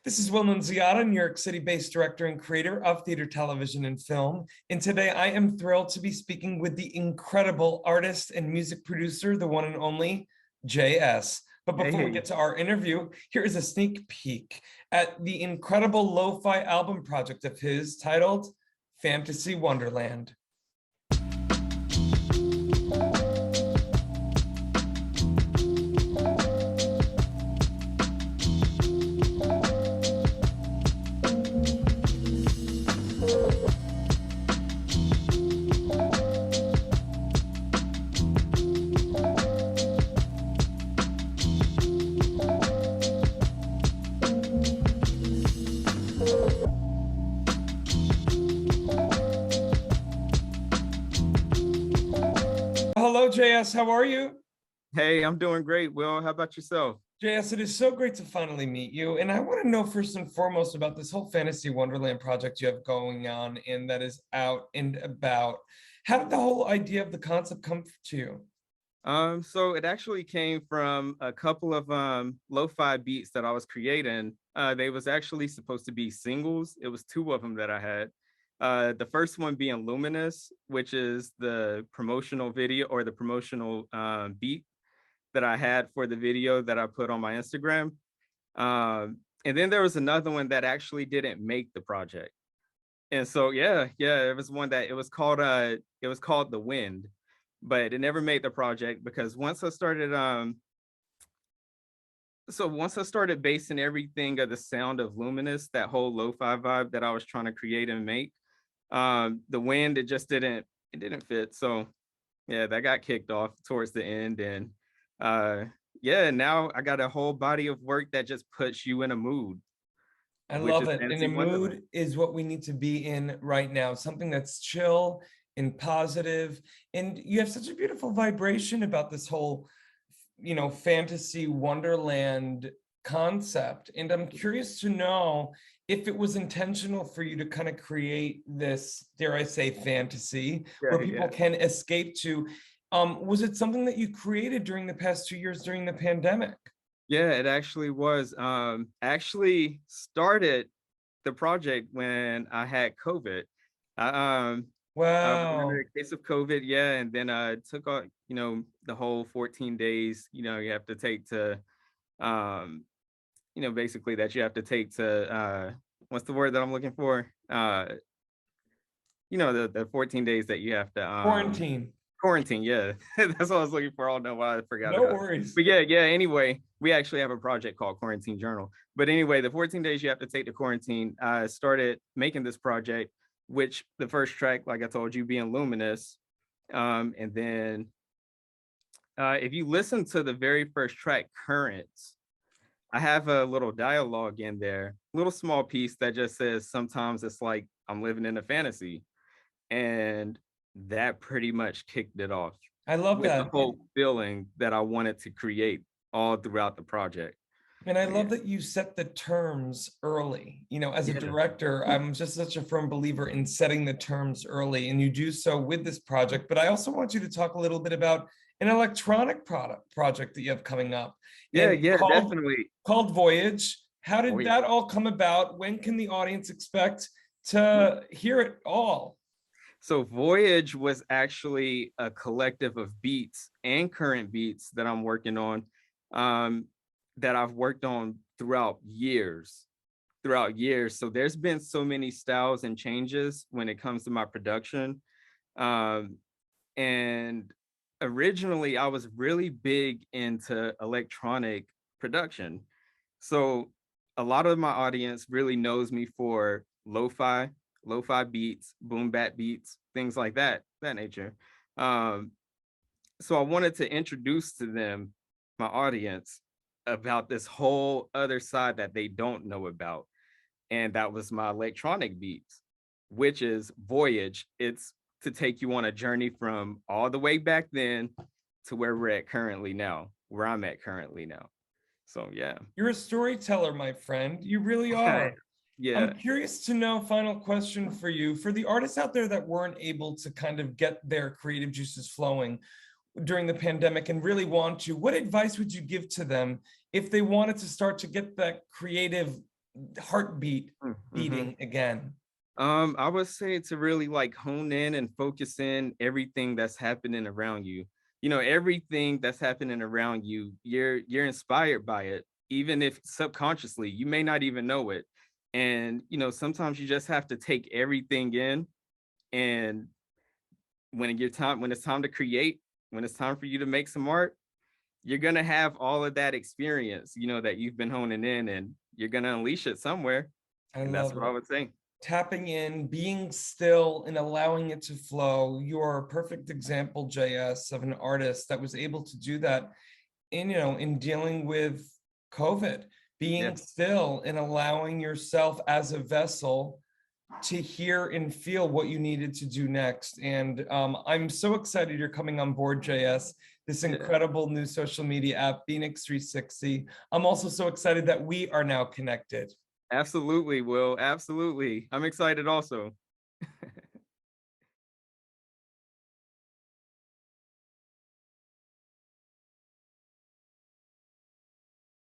This is Will Nunziata, New York City-based director and creator of theater, television, and film. And today I am thrilled to be speaking with the incredible artist and music producer, the one and only JAYESS. But before we get to our interview, here is a sneak peek at the incredible lo-fi album project of his titled Fantasy Wonderland. Hello, JS. How are you? Hey, I'm doing great, Will. How about yourself? JS, it is so great to finally meet you. And I want to know first and foremost about this whole Fantasy Wonderland project you have going on and that is out and about. How did the whole idea of the concept come to you? So it actually came from a couple of lo-fi beats that I was creating. They was actually supposed to be singles. It was two of them that I had. The first one being Luminous, which is the promotional video or the promotional beat that I had for the video that I put on my Instagram. And then there was another one that actually didn't make the project. And so, yeah, it was one that it was called The Wind, but it never made the project because once I started basing everything of the sound of Luminous, that whole lo-fi vibe that I was trying to create and make, The Wind, it didn't fit. So yeah, that got kicked off towards the end. And yeah, now I got a whole body of work that just puts you in a mood. I love it. And a mood is what we need to be in right now. Something that's chill and positive. And you have such a beautiful vibration about this whole, fantasy wonderland concept. And I'm curious to know if it was intentional for you to kind of create this, dare I say, fantasy where people can escape to. Was it something that you created during the past 2 years during the pandemic? Yeah, it actually was. Actually started the project when I had COVID. Wow. A case of COVID, yeah, and then took on, the whole 14 days, you have to take to, basically that you have to take to, what's the word that I'm looking for? The 14 days that you have to quarantine, yeah. That's what I was looking for. I don't know why I forgot about. No worries. But yeah, anyway, we actually have a project called Quarantine Journal. But anyway, the 14 days you have to take to quarantine, I started making this project, which the first track, like I told you, being Luminous. And then if you listen to the very first track, Currents, I have a little dialogue in there, little small piece that just says, sometimes it's like I'm living in a fantasy. And that pretty much kicked it off. I love with that. The whole feeling that I wanted to create all throughout the project. And I love that you set the terms early. As a director, I'm just such a firm believer in setting the terms early, and you do so with this project. But I also want you to talk a little bit about an electronic project that you have coming up. Definitely. Called Voyage. How did that all come about? When can the audience expect to hear it all? So Voyage was actually a collective of beats and current beats that I'm working on, that I've worked on throughout years. So there's been so many styles and changes when it comes to my production. And originally I was really big into electronic production. So a lot of my audience really knows me for lo-fi beats, boom bap beats, things like that nature. So I wanted to introduce to them, my audience, about this whole other side that they don't know about. And that was my electronic beats, which is Voyage. It's to take you on a journey from all the way back then to where I'm at currently now. So yeah. You're a storyteller, my friend. You really are. Yeah. I'm curious to know, final question for you, for the artists out there that weren't able to kind of get their creative juices flowing during the pandemic and really want to, what advice would you give to them if they wanted to start to get that creative heartbeat Mm-hmm. beating again? I would say to really like hone in and focus in everything that's happening around you. You know, everything that's happening around you, you're inspired by it, even if subconsciously, you may not even know it. And you know, sometimes you just have to take everything in, and when it's time to create, when it's time for you to make some art, you're gonna have all of that experience, you know, that you've been honing in, and you're gonna unleash it somewhere. I And that's love what I it. would say. Tapping in, being still, and allowing it to flow. You are a perfect example, JS, of an artist that was able to do that in, in dealing with COVID, Yeah. being still and allowing yourself as a vessel to hear and feel what you needed to do next. And I'm so excited you're coming on board, JS, this Yeah. incredible new social media app, FENIX360. I'm also so excited that we are now connected. Absolutely, Will. Absolutely. I'm excited also.